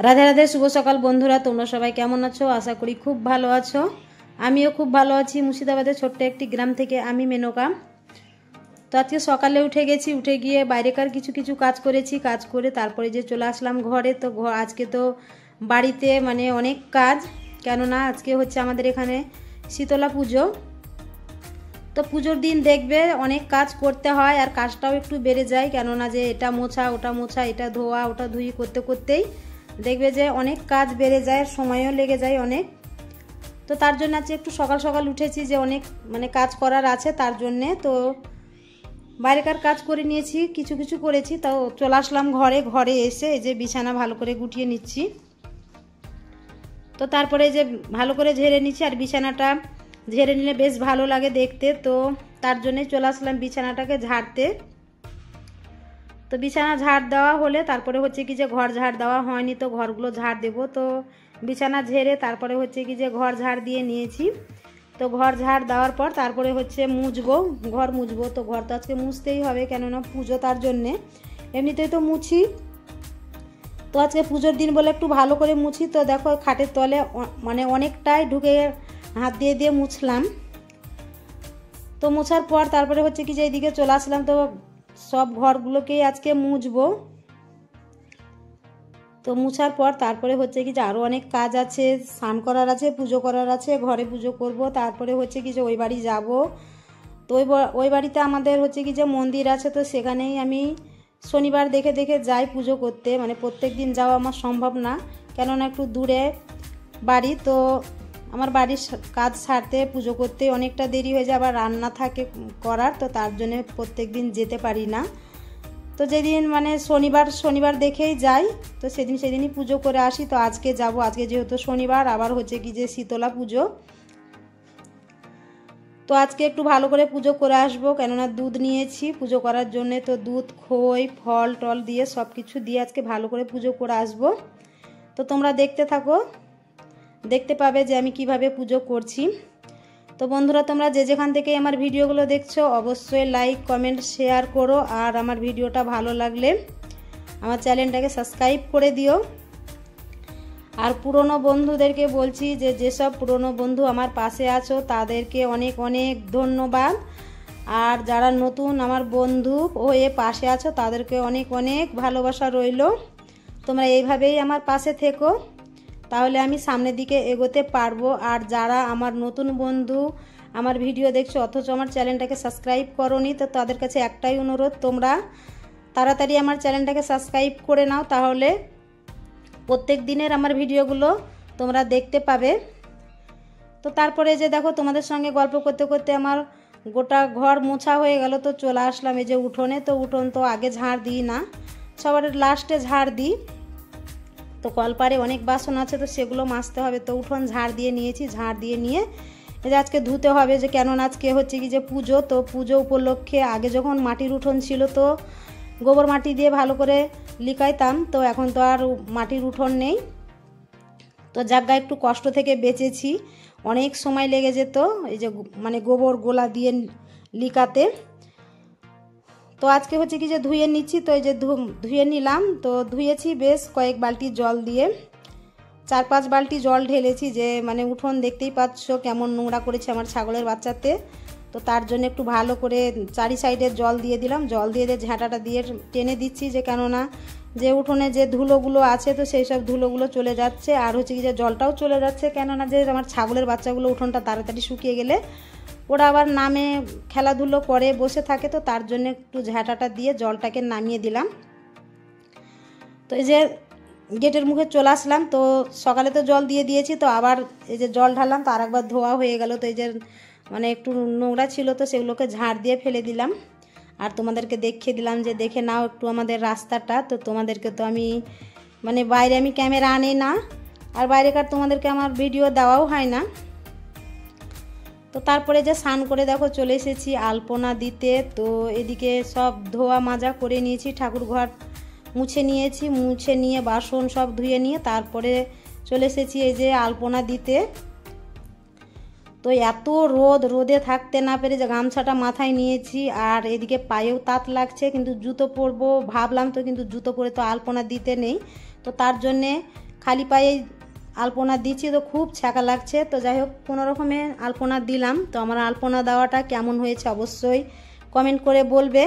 রাধে রাধে, শুভ সকাল বন্ধুরা। তোমরা সবাই কেমন আছো? আশা করি খুব ভালো আছো। আমিও খুব ভালো আছি। মুর্শিদাবাদের ছোট্ট একটি গ্রাম থেকে আমি মেনকা। তো আজকে সকালে উঠে গেছি, উঠে গিয়ে বাইরেকার কিছু কিছু কাজ করেছি, কাজ করে তারপরে যে চলে আসলাম ঘরে। তো আজকে তো বাড়িতে মানে অনেক কাজ, কেননা আজকে হচ্ছে আমাদের এখানে শীতলা পুজো। তো পুজোর দিন দেখবে অনেক কাজ করতে হয়, আর কাজটাও একটু বেড়ে যায়, কেননা যে এটা মোছা ওটা মোছা, এটা ধোয়া ওটা ধুই করতে করতেই দেখবে যে অনেক কাজ বেড়ে যায়, সময়ও লেগে যায় অনেক। তো তার জন্য আজকে একটু সকাল সকাল উঠেছি, যে অনেক মানে কাজ করার আছে তার জন্যে। তো বাইরেকার কাজ করে নিয়েছি, কিছু কিছু করেছি। তো চলে আসলাম ঘরে এসে এই যে বিছানা ভালো করে গুটিয়ে নিচ্ছি। তো তারপরে এই যে ভালো করে ঝেড়ে নিচ্ছি, আর বিছানাটা ঝেড়ে নিলে বেশ ভালো লাগে দেখতে। তো তার জন্যে চলে আসলাম বিছানাটাকে ঝাড়তে। তো বিছানা ঝাড় দেওয়া হলে তারপরে হচ্ছে কি যে ঘর ঝাড় দেওয়া হয়নি, তো ঘরগুলো ঝাড় দেবো। তো বিছানা ঝেড়ে তারপরে হচ্ছে কি যে ঘর ঝাড় দিয়ে নিয়েছি। তো ঘর ঝাড় দেওয়ার পর তারপরে হচ্ছে মুছবো, ঘর মুছবো। তো ঘর তো আজকে মুছতেই হবে, কেননা পুজো, তার জন্যে। এমনিতেই তো মুছি, তো আজকে পুজোর দিন বলে একটু ভালো করে মুছি। তো দেখো খাটের তলে মানে অনেকটাই ঢুকে হাত দিয়ে দিয়ে মুছলাম। তো মোছার পর তারপরে হচ্ছে কি যে এইদিকে চলে আসলাম। তো সব ঘরগুলোকেই আজকে মুছবো। তো মুছার পর তারপরে হচ্ছে কি যে আরও অনেক কাজ আছে, স্নান করার আছে, পুজো করার আছে, ঘরে পুজো করব। তারপরে হচ্ছে কি যে ওই বাড়ি যাব। তো ওই বাড়িতে আমাদের হচ্ছে কি যে মন্দির আছে, তো সেখানেই আমি শনিবার দেখে দেখে যাই পুজো করতে। মানে প্রত্যেক দিন যাওয়া আমার সম্ভব না, কেননা একটু দূরে বাড়ি। তো আমার বাড়ির কাজ সারতে পুজো করতে অনেকটা দেরি হয়ে যায়, আবার রান্না থাকে করার, তো তার জন্য প্রত্যেক দিন যেতে পারি না। তো যেদিন মানে শনিবার দেখেই যাই, তো সেদিনই পুজো করে আসি। তো আজকে যাব, আজকে যেহেতু শনিবার, আবার হচ্ছে কি যে শীতলা পুজো। তো আজকে একটু ভালো করে পুজো করে আসবো, কেননা দুধ নিয়েছি পুজো করার জন্যে। তো দুধ, খই, ফল টল দিয়ে সব কিছু দিয়ে আজকে ভালো করে পুজো করে আসবো। তো তোমরা দেখতে থাকো, দেখতে পাবে যে আমি কিভাবে পুজো করছি। তো বন্ধুরা, তোমরা যে যেখান থেকে আমার ভিডিওগুলো দেখছো অবশ্যই লাইক, কমেন্ট, শেয়ার করো। আর আমার ভিডিওটা ভালো লাগলে আমার চ্যানেলটাকে সাবস্ক্রাইব করে দিও। আর পুরনো বন্ধুদেরকে বলছি যে যেসব পুরনো বন্ধু আমার পাশে আছো তাদেরকে অনেক অনেক ধন্যবাদ। আর যারা নতুন আমার বন্ধু হয়ে পাশে আছো তাদেরকে অনেক অনেক ভালোবাসা রইল। তোমরা এইভাবেই আমার পাশে থেকো, তাহলে আমি সামনের দিকে এগোতে পারবো। আর যারা আমার নতুন বন্ধু আমার ভিডিও দেখছো অথচ আমার চ্যানেলটাকে সাবস্ক্রাইব করোনি, তো তাদের কাছে একটাই অনুরোধ, তোমরা তাড়াতাড়ি আমার চ্যানেলটাকে সাবস্ক্রাইব করে নাও, তাহলে প্রত্যেক দিনের আমার ভিডিওগুলো তোমরা দেখতে পাবে। তো তারপরে যে দেখো তোমাদের সঙ্গে গল্প করতে করতে আমার গোটা ঘর মোছা হয়ে গেল। তো চলে আসলাম এই যে উঠোনে। তো উঠোন তো আগে ঝাড় দিই না, সবার লাস্টে ঝাড় দিই। তো কলপারে অনেক বাসন আছে, তো সেগুলো মাজতে হবে। তো উঠোন ঝাড় দিয়ে নিয়েছি, ঝাড় দিয়ে নিয়ে এই যে আজকে ধুতে হবে, যে কেননা আজকে হচ্ছে কি যে পুজো। তো পুজো উপলক্ষে আগে যখন মাটির উঠোন ছিল তো গোবর মাটি দিয়ে ভালো করে লিকাইতাম, তো এখন তো আর মাটির উঠোন নেই। তো জায়গায় একটু কষ্ট থেকে বেঁচেছি, অনেক সময় লেগে যেত এই যে মানে গোবর গোলা দিয়ে লিকাতে। তো আজকে হচ্ছে কি যে ধুয়ে নিচ্ছি। তো এই যে ধুয়ে নিলাম, তো ধুয়েছি বেশ কয়েক বালতি জল দিয়ে, 4-5 বালতি জল ঢেলেছি। যে মানে উঠোন দেখতেই পাচ্ছ কেমন নোংরা করেছে আমার ছাগলের বাচ্চাতে। তো তার জন্য একটু ভালো করে চারি সাইডে জল দিয়ে দিলাম, জল দিয়ে ঝাঁটাটা দিয়ে টেনে দিচ্ছি, যে কেননা যে উঠোনে যে ধুলোগুলো আছে তো সেই সব ধুলোগুলো চলে যাচ্ছে। আর হচ্ছে কি যে জলটাও চলে যাচ্ছে, কেননা যে আমার ছাগলের বাচ্চাগুলো উঠোনটা তাড়াতাড়ি শুকিয়ে গেলে ওরা আবার নামে খেলাধুলো করে বসে থাকে। তো তার জন্য একটু ঝাঁটাটা দিয়ে জলটাকে নামিয়ে দিলাম। তো এই যে গেটের মুখে চলে আসলাম। তো সকালে তো জল দিয়ে দিয়েছি, তো আবার এই যে জল ঢাললাম, তো আরেকবার ধোয়া হয়ে গেল। তো এই যে মানে একটু নোংরা ছিল, তো সেগুলোকে ঝাড় দিয়ে ফেলে দিলাম। আর তোমাদেরকে দেখিয়ে দিলাম যে দেখে নাও একটু আমাদের রাস্তাটা। তো তোমাদেরকে তো আমি মানে বাইরে আমি ক্যামেরা আনি না, আর বাইরেকার তোমাদেরকে আমার ভিডিও দেওয়াও হয় না। তো তারপরে যে স্নান করে দেখো চলে এসেছি আলপনা দিতে। তো এদিকে সব ধোয়া মাজা করে নিয়েছি, ঠাকুর ঘর মুছে নিয়েছি, মুছে নিয়ে বাসন সব ধুয়ে নিয়ে তারপরে চলে এসেছি এই যে আলপনা দিতে। তো এত রোদে থাকতে না পেরে যে গামছাটা মাথায় নিয়েছি, আর এদিকে পায়েও তাত লাগছে, কিন্তু জুতো পরবো ভাবলাম, তো কিন্তু জুতো পরে তো আলপনা দিতে নেই, তো তার জন্যে খালি পায়ে আলপনা দিচ্ছি। তো খুব ছ্যাঁকা লাগছে, তো যাই হোক কোনো রকমে আলপনা দিলাম। তো আমার আলপনা দেওয়াটা কেমন হয়েছে অবশ্যই কমেন্ট করে বলবে।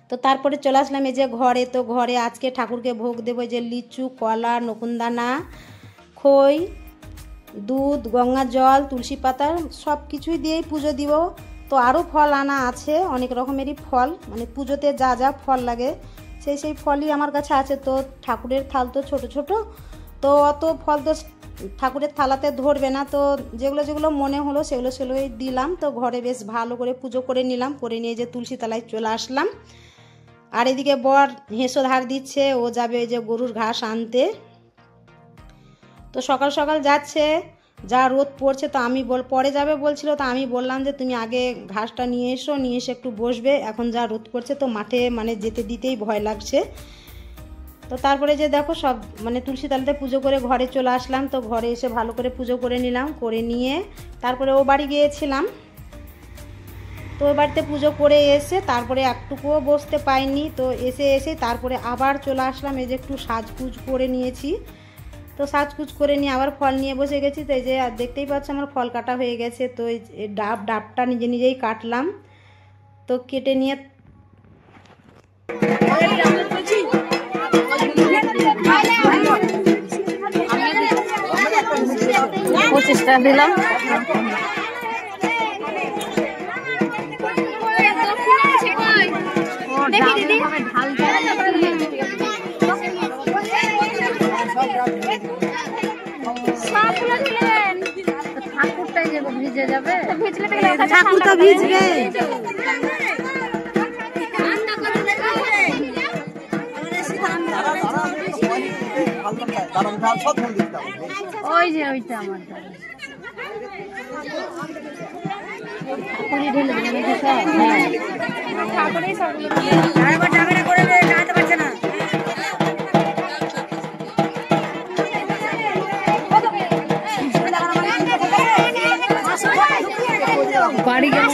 তো তারপরে চলে আসলাম এই যে ঘরে। তো ঘরে আজকে ঠাকুরকে ভোগ দেবো, যে লিচু, কলা, নকুনদানা, খই, দুধ, গঙ্গা জল, তুলসী পাতা সব কিছুই দিয়েই পুজো দিব। তো আরও ফল আনা আছে, অনেক রকমেরই ফল, মানে পুজোতে যা যা ফল লাগে সেই ফলই আমার কাছে আছে। তো ঠাকুরের থাল তো ছোট ছোট, তো অত ফল তো ঠাকুরের থালাতে ধরবে না, তো যেগুলো মনে হলো সেগুলোই দিলাম। তো ঘরে বেশ ভালো করে পুজো করে নিলাম, করে নিয়ে যে তুলসী তলায় চলে আসলাম। আর এদিকে বর হেঁসো ধার দিচ্ছে, ও যাবে যে গরুর ঘাস আনতে। তো সকাল সকাল যাচ্ছে, যা রোদ পড়ছে, তো আমি পরে যাবে বলছিল, তো আমি বললাম যে তুমি আগে ঘাসটা নিয়ে এসো, নিয়ে এসে একটু বসবে, এখন যা রোদ পড়ছে তো মাঠে মানে যেতে দিতেই ভয় লাগছে। তো তারপরে যে দেখো সব মানে তুলসী তলাতে পুজো করে ঘরে চলে আসলাম। তো ঘরে এসে ভালো করে পুজো করে নিলাম, করে নিয়ে তারপরে ও বাড়ি গিয়েছিলাম। তো ওই বাড়িতে পুজো করে এসে তারপরে একটুকুও বসতে পাইনি। তো এসে তারপরে আবার চলে আসলাম, এই যে একটু সাজগুজ করে নিয়েছি। তো সাজগুজ করে নিয়ে আবার ফল নিয়ে বসে গেছি। তো এই যে দেখতেই পাচ্ছ আমার ফল কাটা হয়ে গেছে। তো এই ডাবটা নিজেই কাটলাম। তো কেটে নিয়ে পঁচিশটা দিলাম। ঠাকুরটাই যে ভিজে যাবে, ঠাকুর তো ভিজবে। ওই যে ওইটা আমার ঠাকুরই ঢেলে ঠাকুরই সব করে দাঁড়াতে পারছে না। বাড়ি গেল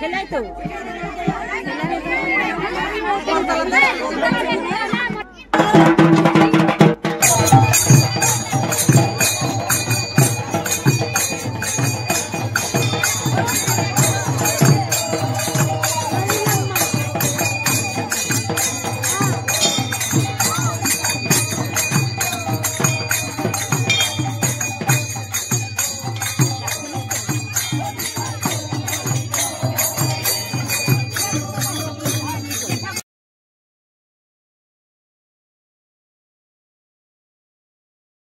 খেলাই তো